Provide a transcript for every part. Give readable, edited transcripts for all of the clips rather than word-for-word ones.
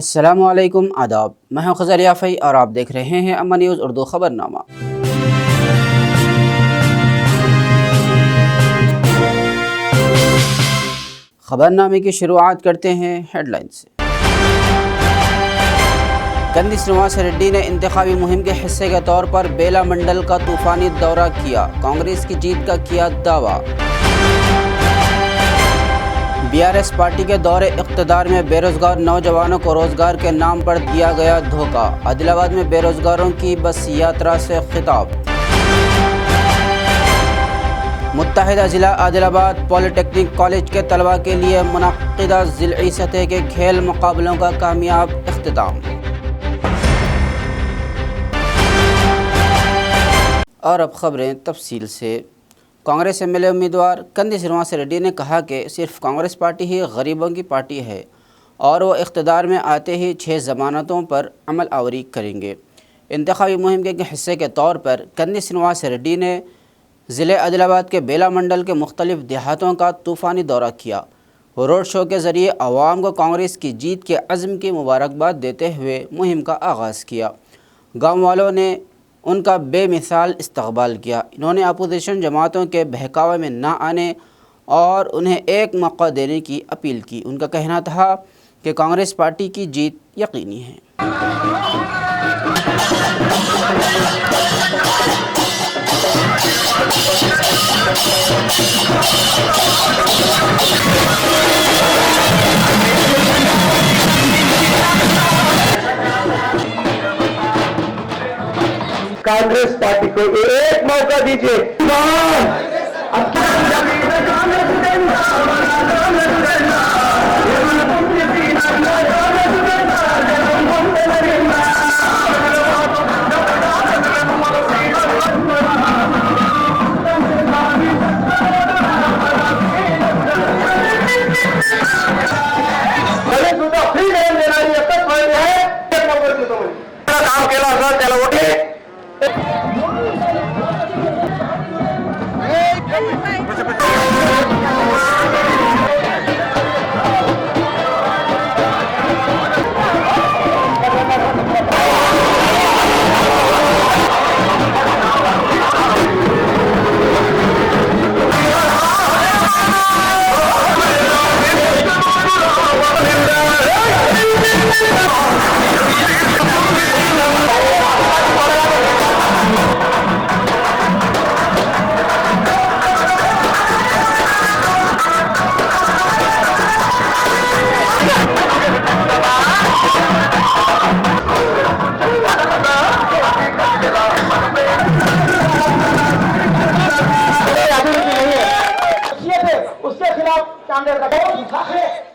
अस्सलामुअलैकुम आदाब। मैं हूं खज़र याफ़ई और आप देख रहे हैं अम्मा न्यूज़ उर्दू ख़बरनामा। ख़बरनामे की शुरुआत करते हैं हेडलाइन से। कंदी श्रीनिवास रेड्डी ने इंतखाबी मुहिम के हिस्से के तौर पर बेला मंडल का तूफ़ानी दौरा किया, कांग्रेस की जीत का किया दावा। BRS पार्टी के दौरे इक़्तिदार में बेरोज़गार नौजवानों को रोज़गार के नाम पर दिया गया धोखा, आदिलाबाद में बेरोज़गारों की बस यात्रा से खिताब। मुत्तहिदा ज़िला आदिलाबाद पॉलिटेक्निक कॉलेज के तलबा के लिए मुनक़्क़िदा ज़िलई सतह के खेल मुक़ाबलों का कामयाब इख्तिताम। और अब ख़बरें तफसील से। कांग्रेस MLA उम्मीदवार कंदी श्रीनिवास रेड्डी ने कहा कि सिर्फ कांग्रेस पार्टी ही गरीबों की पार्टी है और वो इख्तिदार में आते ही 6 ज़मानतों पर अमल आवरी करेंगे। इंतखाबी मुहिम के हिस्से के तौर पर कंदी श्रीनिवास रेड्डी ने ज़िले आदिलाबाद के बेला मंडल के मुख्तलिफ देहातों का तूफ़ानी दौरा किया। वो रोड शो के ज़रिए आवाम को कांग्रेस की जीत के अज़्म की मुबारकबाद देते हुए मुहिम का आगाज़ किया। गाँव वालों ने उनका बेमिसाल इस्तक़बाल किया। इन्होंने अपोजिशन जमातों के बहकावे में ना आने और उन्हें एक मौका देने की अपील की। उनका कहना था कि कांग्रेस पार्टी की जीत यकीनी है। कांग्रेस पार्टी को एक मौका दीजिए। काम केला सर त्याला ओके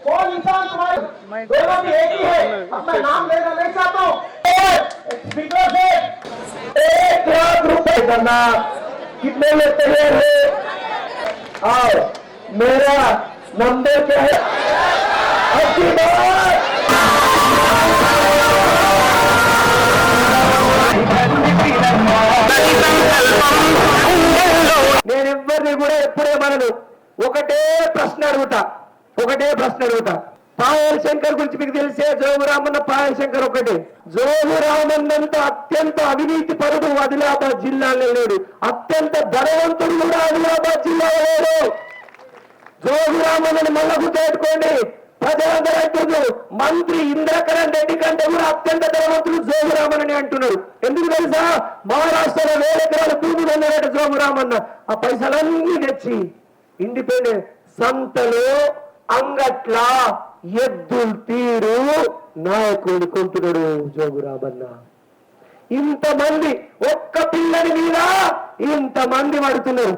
कौन इंसान तुम्हारे दोनों भी एक ही है। अपना नाम लेना नहीं चाहता हूँ। स्पीकर से 1 लाख रुपए करना कितने लेते हैं और मेरा नंबर क्या है? अच्छी बात నేను ఎవరిని కూడా ఎప్పుడే మనను ఒకటే ప్రశ్న అడుగుతా పాయల్ శంకర్ గురించి మీకు తెలిసే జోగురామన్న పాయల్ శంకర్ ఒకటే. జోగురామన్నంత అత్యంత అవినీతి పరుడు ఆదిలాబాద్ జిల్లాలో లేడు. అత్యంత ధనవంతుడు కూడా ఆదిలాబాద్ జిల్లాలో లేడు. జోగురామన్నని మళ్ళా గుర్తుపెట్టుకోండి. ప్రజలందరూ అంటున్నారు మంత్రి ఇంద్రకరణ్ రెడ్డి కంటే కూడా అత్యంత ధనవంతుడు జోగురామన్నని అంటున్నారు. ఎందుకు తెలుసా? మహారాష్ట్రలో 1000 ఎకరాల భూములు ఉన్నారట జోగురామన్న. ఆ పైసలన్నీ తెచ్చి ఇండిపెండెంట్ సంతలో అంగట్ల ఎద్దులు తీరు నాయకుడు కొంటున్నాడు జోగురామన్న. ఇంతమంది ఒక్క పిల్లని మీద ఇంతమంది పడుతున్నారు.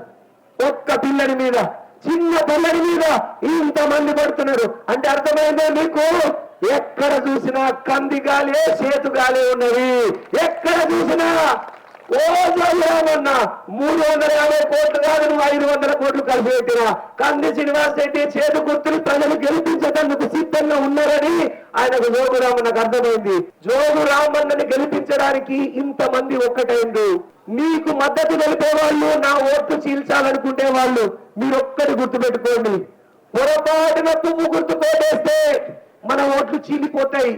ఒక్క పిల్లని మీద చిన్న పిల్లని మీద ఇంతమంది పడుతున్నారు అంటే అర్థమైందో మీకు? ఎక్కడ చూసినా కంది గాలే చేతు గాలే ఉన్నది. ఎక్కడ చూసినా ఓ జోగురామన్న 350 కోట్లు కాదు, నువ్వు 500 కోట్లు కలిపి పెట్టినా కంది శ్రీనివాస్ రెడ్డి చేతు గుర్తులు ప్రజలు గెలిపించడానికి సిద్ధంగా ఉన్నారని ఆయనకు జోగురామన్నకు అర్థమైంది. జోగురామన్నని గెలిపించడానికి ఇంతమంది ఒక్కటైంది. మీకు మద్దతు తెలిపే వాళ్ళు, నా ఓట్లు చీల్చాలనుకునే వాళ్ళు మీరు ఒక్కటి గుర్తుపెట్టుకోండి. పొరపాటున పువ్వు గుర్తు పోటేస్తే మన ఓట్లు చీలిపోతాయి.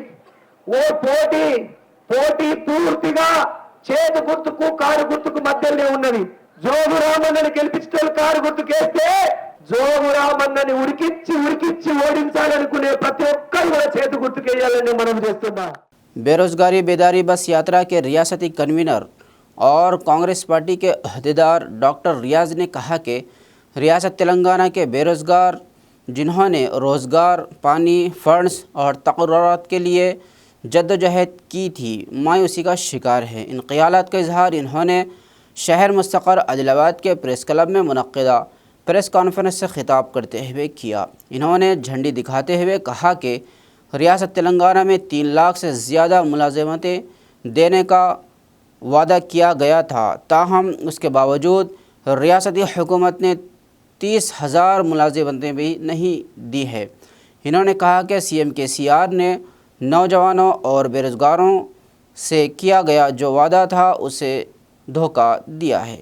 ఓ పోటీ పూర్తిగా చేతి గుర్తుకు కారు గుర్తుకు మధ్యలోనే ఉన్నది. జోగు రామన్నని గెలిపించే కారు గుర్తుకేస్తే జోగు రామన్నని ఉరికిచ్చి ఓడించాలనుకునే ప్రతి ఒక్కరు కూడా చేతి గుర్తుకేయాలని మనం చేస్తున్నాం. बेरोजगारी बेदारी बस यात्रा के रियासती कन्वीनर और कांग्रेस पार्टी के अहदेदार डॉक्टर रियाज ने कहा कि रियासत तेलंगाना के बेरोजगार जिन्होंने रोज़गार, पानी, फंड्स और तकर्रुरात के लिए जद्दोजहद की थी, मायूसी का शिकार है। इन ख्यालात का इजहार इन्होंने शहर मुस्तक़र आदिलाबाद के प्रेस क्लब में मुनक़्क़िदा प्रेस कॉन्फ्रेंस से खिताब करते हुए किया। इन्होंने झंडी दिखाते हुए कहा कि रियासत तेलंगाना में 3 लाख से ज़्यादा मुलाज़मतें देने का वादा किया गया था, ताहम उसके बावजूद रियासती हुकूमत ने 30,000 मुलाज़मतें भी नहीं दी है। इन्होंने कहा कि CM KCR ने नौजवानों और बेरोज़गारों से किया गया जो वादा था उसे धोखा दिया है।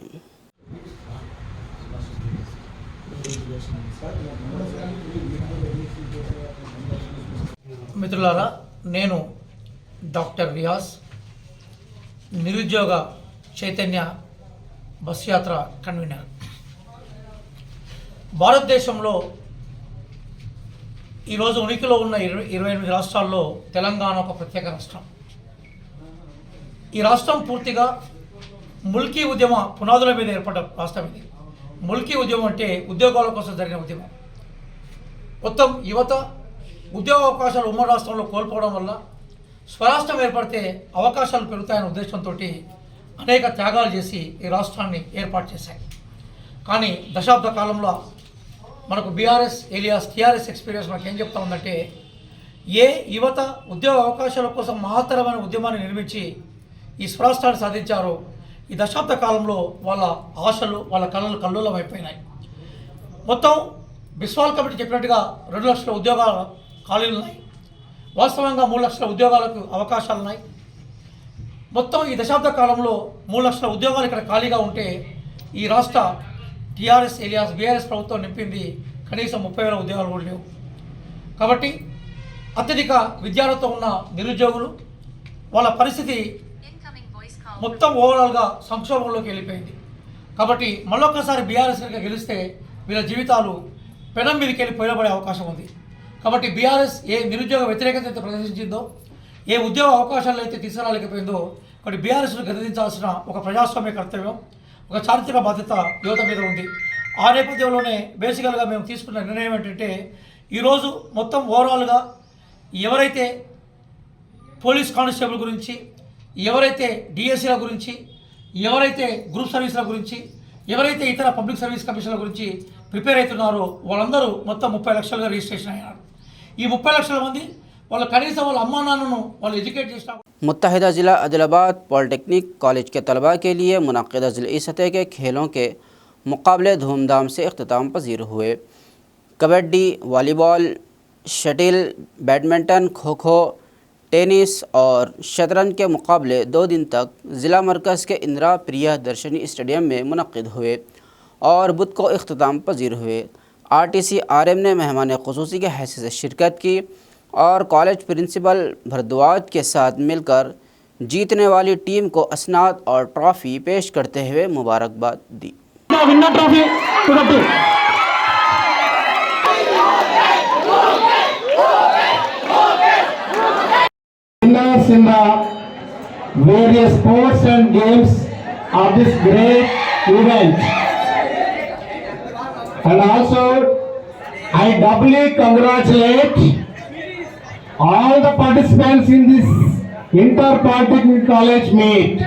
మిత్రులారా, నేను డాక్టర్ రియాజ్, నిరుద్యోగ చైతన్య బస్ యాత్ర కన్వీనర్. భారతదేశంలో ఈరోజు ఉనికిలో ఉన్న 28 రాష్ట్రాల్లో తెలంగాణ ఒక ప్రత్యేక రాష్ట్రం. ఈ రాష్ట్రం పూర్తిగా ముల్కీ ఉద్యమ పునాదుల మీద ఏర్పడ్డ రాష్ట్రం ఇది. ముల్కీ ఉద్యమం అంటే ఉద్యోగాల కోసం జరిగిన ఉద్యమం. మొత్తం యువత ఉద్యోగ అవకాశాలు ఉమ్మడి రాష్ట్రంలో కోల్పోవడం వల్ల స్వరాష్ట్రం ఏర్పడితే అవకాశాలు పెరుగుతాయనే ఉద్దేశంతో అనేక త్యాగాలు చేసి ఈ రాష్ట్రాన్ని ఏర్పాటు చేశాయి. కానీ దశాబ్ద కాలంలో మనకు బీఆర్ఎస్ ఏలియాస్ టీఆర్ఎస్ ఎక్స్పీరియన్స్ మనకు ఏం చెప్తా ఉందంటే, ఏ యువత ఉద్యోగ అవకాశాల కోసం మహత్తరమైన ఉద్యమాన్ని నిర్మించి ఈ స్వరాష్ట్రాన్ని సాధించారో ఈ దశాబ్ద కాలంలో వాళ్ళ ఆశలు, వాళ్ళ కళలు కల్లోలం అయిపోయినాయి. మొత్తం బిస్వాల్ కమిటీ చెప్పినట్టుగా 2 లక్షల ఉద్యోగాల ఖాళీలు ఉన్నాయి. వాస్తవంగా 3 లక్షల ఉద్యోగాలకు అవకాశాలు ఉన్నాయి. మొత్తం ఈ దశాబ్ద కాలంలో 3 లక్షల ఉద్యోగాలు ఇక్కడ ఖాళీగా ఉంటే ఈ రాష్ట్ర టీఆర్ఎస్ ఏలియాస్ బీఆర్ఎస్ ప్రభుత్వం నింపింది కనీసం 30,000 ఉద్యోగాలు కూడా లేవు. కాబట్టి అత్యధిక విద్యార్థులతో ఉన్న నిరుద్యోగులు వాళ్ళ పరిస్థితి మొత్తం ఓవరాల్గా సంక్షోభంలోకి వెళ్ళిపోయింది. కాబట్టి మళ్ళొక్కసారి బీఆర్ఎస్ కనుక గెలిస్తే వీళ్ళ జీవితాలు పెనం మీదకి వెళ్ళి పోయబడే అవకాశం ఉంది. కాబట్టి బీఆర్ఎస్ ఏ నిరుద్యోగ వ్యతిరేకత అయితే ప్రదర్శించిందో, ఏ ఉద్యోగ అవకాశాలు అయితే తీసుకురాలేకపోయిందో, కాబట్టి బీఆర్ఎస్ను గెలిపించాల్సిన ఒక ప్రజాస్వామ్య కర్తవ్యం, ఒక చారిత్రక బాధ్యత యువత మీద ఉంది. ఆ నేపథ్యంలోనే బేసికల్గా మేము తీసుకున్న నిర్ణయం ఏంటంటే, ఈరోజు మొత్తం ఓవరాల్గా ఎవరైతే పోలీస్ కానిస్టేబుల్ గురించి, ఎవరైతే డిఎస్సీల గురించి, ఎవరైతే గ్రూప్ సర్వీసుల గురించి, ఎవరైతే ఇతర పబ్లిక్ సర్వీస్ కమిషన్ల గురించి ప్రిపేర్ అవుతున్నారో వాళ్ళందరూ మొత్తం 30 లక్షలుగా రిజిస్ట్రేషన్ అయ్యారు. ఈ 30 లక్షల మంది వాళ్ళ కనీసం వాళ్ళ అమ్మా నాన్నను వాళ్ళు ఎడ్యుకేట్ చేసిన मुत्तहिदा ज़िला आदिलाबाद पॉलिटेक्निक कॉलेज के तलबा के लिए मुनक़्क़िदा ज़िले सतह के खेलों के मुकाबले धूमधाम से इख्तिताम पजीर हुए। Kabaddi, volleyball, शटिल, badminton, kho kho, tennis और शतरंज के मुकाबले 2 दिन तक ज़िला मरकज़ के इंदिरा प्रियदर्शनी स्टेडियम में मुनक़्क़िद हुए और बुध को इख्तिताम पजीर हुए। RTC RM ने मेहमान ख़ुसूसी के हैसियत से शिरकत की और कॉलेज प्रिंसिपल भरद्वाज के साथ मिलकर जीतने वाली टीम को असनाद और ट्रॉफ़ी पेश करते हुए मुबारकबाद दी। Winners in the various sports and games of this great event. And also, I doubly congratulate all the participants in this inter-polytechnic college meet.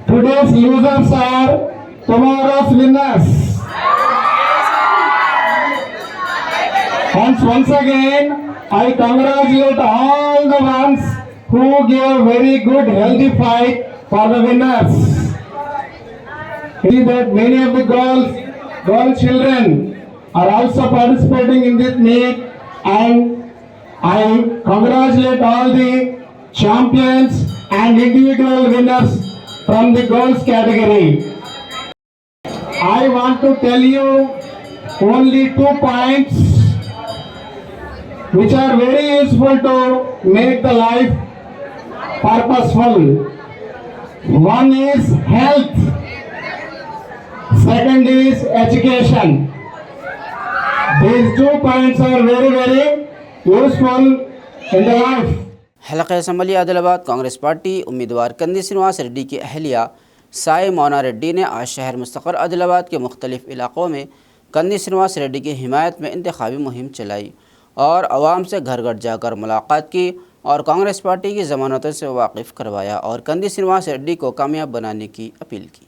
Today's losers are tomorrow's winners. Once again, I congratulate all the ones who gave very good healthy fight for the winners. See that many of the girl children are also participating in this meet, and I congratulate all the champions and individual winners from the girls category. I want to tell you only 2 points. which are very useful to make the life purposeful. One is health, second is education. These 2 points are very, very useful in the life. हलक़े assembly Adilabad Congress party उम्मीदवार कंदी श्रीनिवास रेड्डी की अहलिया साई मोना रेड्डी ने आज शहर मुस्तक़र आदिलाबाद के मुख्तलिफ़ इलाक़ों में कंदी श्रीनिवास रेड्डी की हिमायत में इंतखाबी मुहिम चलाई और आवाम से घर घर जाकर मुलाकात की और कांग्रेस पार्टी की ज़मानतों से वाकिफ़ करवाया और कंदी श्रीनिवास रेड्डी को कामयाब बनाने की अपील की।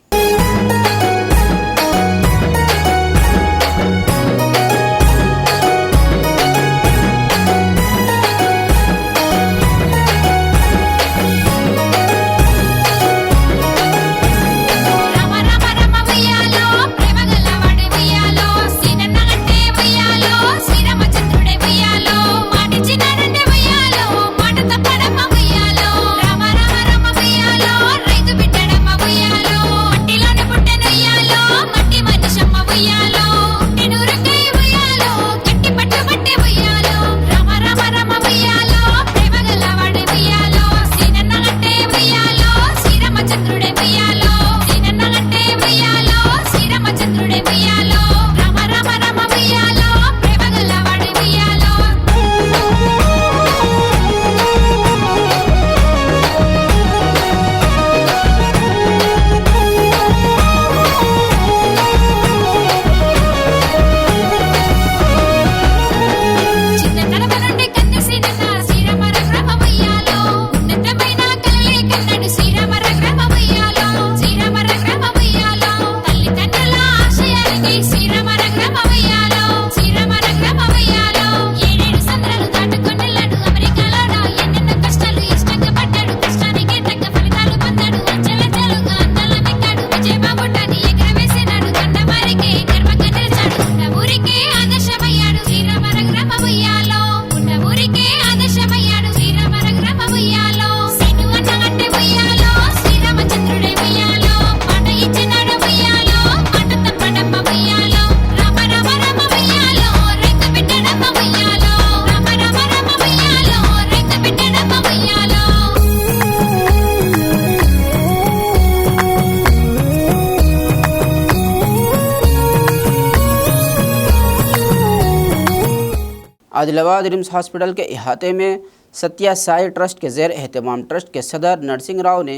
आदिलाबाद रिम्स हॉस्पिटल के अहाते में सत्या साई ट्रस्ट के ज़ेर एहतमाम ट्रस्ट के सदर नरसिंह राव ने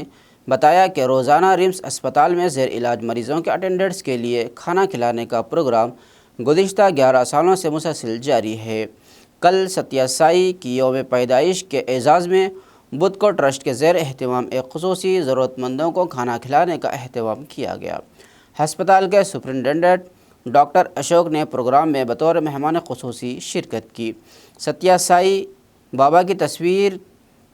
बताया कि रोज़ाना रिम्स अस्पताल में ज़ेर इलाज मरीज़ों के अटेंडेंट्स के लिए खाना खिलाने का प्रोग्राम गुज़िश्ता 11 सालों से मुसलसल जारी है। कल सत्या साई की यौम पैदाइश के एजाज़ में बुध को ट्रस्ट के ज़ेर एहतमाम एक खुसूसी ज़रूरतमंदों को खाना खिलाने का अहतमाम किया गया। हस्पताल के सुपरिटेंडेंट डॉक्टर अशोक ने प्रोग्राम में बतौर मेहमान खुसूसी शिरकत की। सत्या साई बाबा की तस्वीर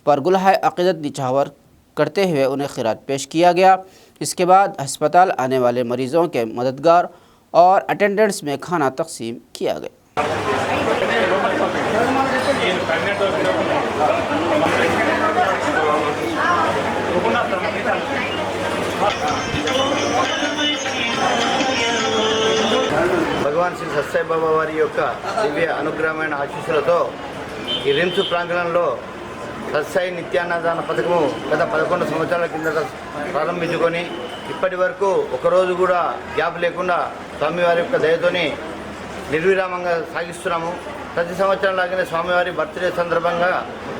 पर गुलहाए अक़ीदत निछावर करते हुए उन्हें खिरात पेश किया गया। इसके बाद अस्पताल आने वाले मरीज़ों के मददगार और अटेंडेंट्स में खाना तकसीम किया गया। భగవాన్ శ్రీ సత్సాయి బాబా వారి యొక్క దివ్య అనుగ్రహమైన ఆశీస్సులతో ఈ రిమ్స్ ప్రాంగణంలో సత్సాయి నిత్యాన్నదాన పథకము గత 11 సంవత్సరాల కిందట ప్రారంభించుకొని ఇప్పటి వరకు ఒకరోజు కూడా గ్యాప్ లేకుండా స్వామివారి యొక్క దయతోని నిర్విరామంగా సాగిస్తున్నాము. ప్రతి సంవత్సరం లాగానే స్వామివారి బర్త్డే సందర్భంగా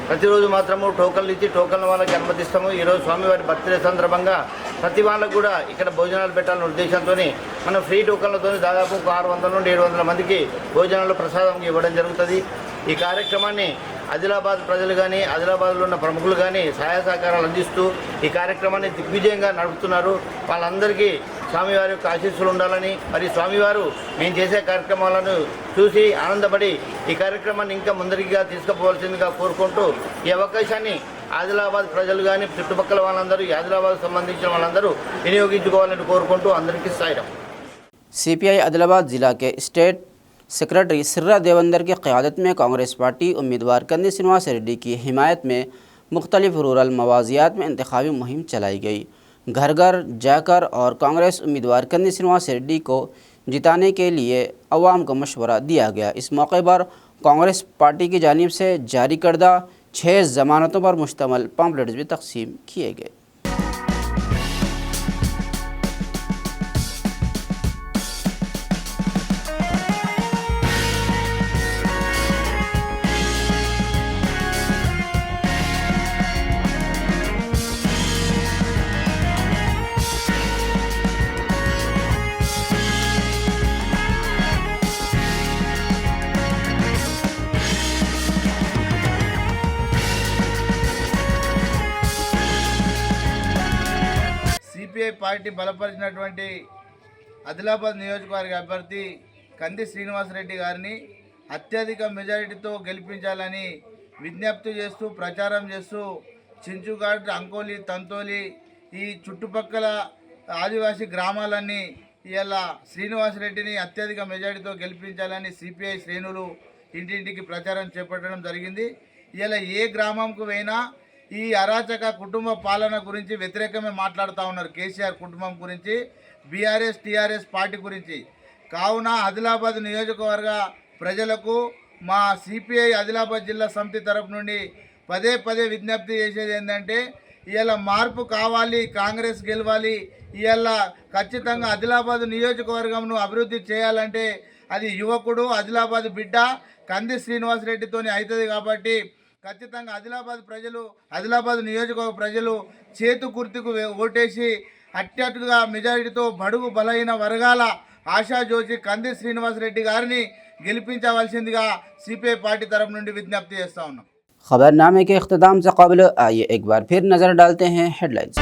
ప్రతిరోజు మాత్రము టోకన్లు ఇచ్చి టోకన్ల వాళ్ళకి అనుమతిస్తాము. ఈరోజు స్వామివారి బర్త్డే సందర్భంగా ప్రతి వాళ్ళకు కూడా ఇక్కడ భోజనాలు పెట్టాలనే ఉద్దేశంతో మనం ఫ్రీ టోకన్లతో దాదాపు 600 నుండి 700 మందికి భోజనాలు ప్రసాదం ఇవ్వడం జరుగుతుంది. ఈ కార్యక్రమాన్ని ఆదిలాబాద్ ప్రజలు కానీ ఆదిలాబాద్లో ఉన్న ప్రముఖులు కానీ సహాయ సహకారాలు అందిస్తూ ఈ కార్యక్రమాన్ని దిగ్విజయంగా నడుపుతున్నారు. వాళ్ళందరికీ స్వామివారి యొక్క ఆశీస్సులు ఉండాలని, మరి స్వామివారు మేము చేసే కార్యక్రమాలను చూసి ఆనందపడి ఈ కార్యక్రమాన్ని ఇంకా ముందరిగా తీసుకుపోవాల్సిందిగా కోరుకుంటూ ఈ అవకాశాన్ని ఆదిలాబాద్ ప్రజలు కానీ చుట్టుపక్కల వాళ్ళందరూ ఆదిలాబాద్ సంబంధించిన వాళ్ళందరూ వినియోగించుకోవాలని కోరుకుంటూ అందరికీ సాయిరాం. CPI आदिलाबाद ज़िला के स्टेट सेक्रेटरी सिर्रा देवंदर की क़यादत में कांग्रेस पार्टी उम्मीदवार कंदी श्रीनिवास रेड्डी की हिमायत में मुख्तलिफ रूरल मवाजियात में इंतखाबी मुहिम चलाई गई। घर घर जाकर और कांग्रेस उम्मीदवार कंदी श्रीनिवास रेड्डी को जिताने के लिए अवाम को मशवरा दिया गया। इस मौके पर कांग्रेस पार्टी की जानिब से जारी करदा 6 जमानतों पर मुश्तमल पम्पलेट्स भी तकसीम किए गए। సిపిఐ పార్టీ బలపరిచినటువంటి ఆదిలాబాద్ నియోజకవర్గ అభ్యర్థి కంది శ్రీనివాసరెడ్డి గారిని అత్యధిక మెజారిటీతో గెలిపించాలని విజ్ఞప్తి చేస్తూ ప్రచారం చేస్తూ చించుఘాట్, అంకోలి, తంతోలి ఈ చుట్టుపక్కల ఆదివాసీ గ్రామాలన్నీ ఇలా శ్రీనివాసరెడ్డిని అత్యధిక మెజారిటీతో గెలిపించాలని సిపిఐ శ్రేణులు ఇంటింటికి ప్రచారం చేపట్టడం జరిగింది. ఇలా ఏ గ్రామంకు పోయినా ఈ అరాచక కుటుంబ పాలన గురించి వ్యతిరేకమే మాట్లాడుతూ ఉన్నారు. కేసీఆర్ కుటుంబం గురించి, బీఆర్ఎస్ టీఆర్ఎస్ పార్టీ గురించి. కావున ఆదిలాబాద్ నియోజకవర్గ ప్రజలకు మా సిపిఐ ఆదిలాబాద్ జిల్లా సమితి తరపు నుండి పదే పదే విజ్ఞప్తి చేసేది ఏంటంటే, ఇవాళ మార్పు కావాలి, కాంగ్రెస్ గెలవాలి, ఇవాళ ఖచ్చితంగా ఆదిలాబాద్ నియోజకవర్గంను అభివృద్ధి చేయాలంటే అది యువకుడు, ఆదిలాబాద్ బిడ్డ కంది శ్రీనివాసరెడ్డితోనే అవుతుంది. కాబట్టి ఖచ్చితంగా ఆదిలాబాద్ నియోజకవర్గ ప్రజలు చేతు గుర్తుకు ఓటేసి అత్యధిక మెజారిటీతో బడుగు బలైన వర్గాల ఆశాజ్యోతి కంది శ్రీనివాసరెడ్డి గారిని గెలిపించవలసిందిగా సిపిఐ పార్టీ తరపు నుండి విజ్ఞప్తి చేస్తా ఉన్నాం। खबरनामे के इख्तिताम से कबल आइए एक बार फिर नज़र डालते हैं हेडलाइंस।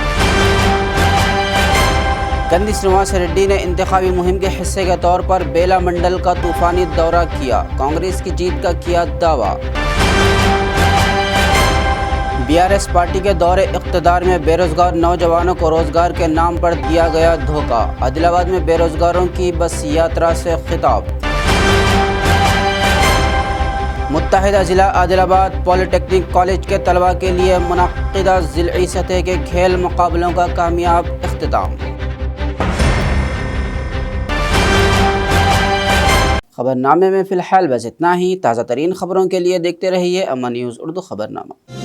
कंदी श्रीनिवासरेड्डी ने इंतखाबी मुहिम के हिस्से के तौर पर बेला मंडल का तूफानी दौरा किया, कांग्रेस की जीत का किया दावा। बीआरएस पार्टी के दौरे इक़्तिदार में बेरोजगार नौजवानों को रोजगार के नाम पर दिया गया धोखा, आदिलाबाद में बेरोजगारों की बस यात्रा से खिताब। मुत्तहिदा ज़िला आदिलाबाद पॉलिटेक्निक कॉलेज के तलबा के लिए मुनक़्क़िदा ज़िलई सतह के खेल मुकाबलों का कामयाब इख्तिताम। खबरनामे में फ़िलहाल बस इतना ही। ताज़ा तरीन खबरों के लिए देखते रहिए अमन न्यूज़ उर्दू खबरनामा।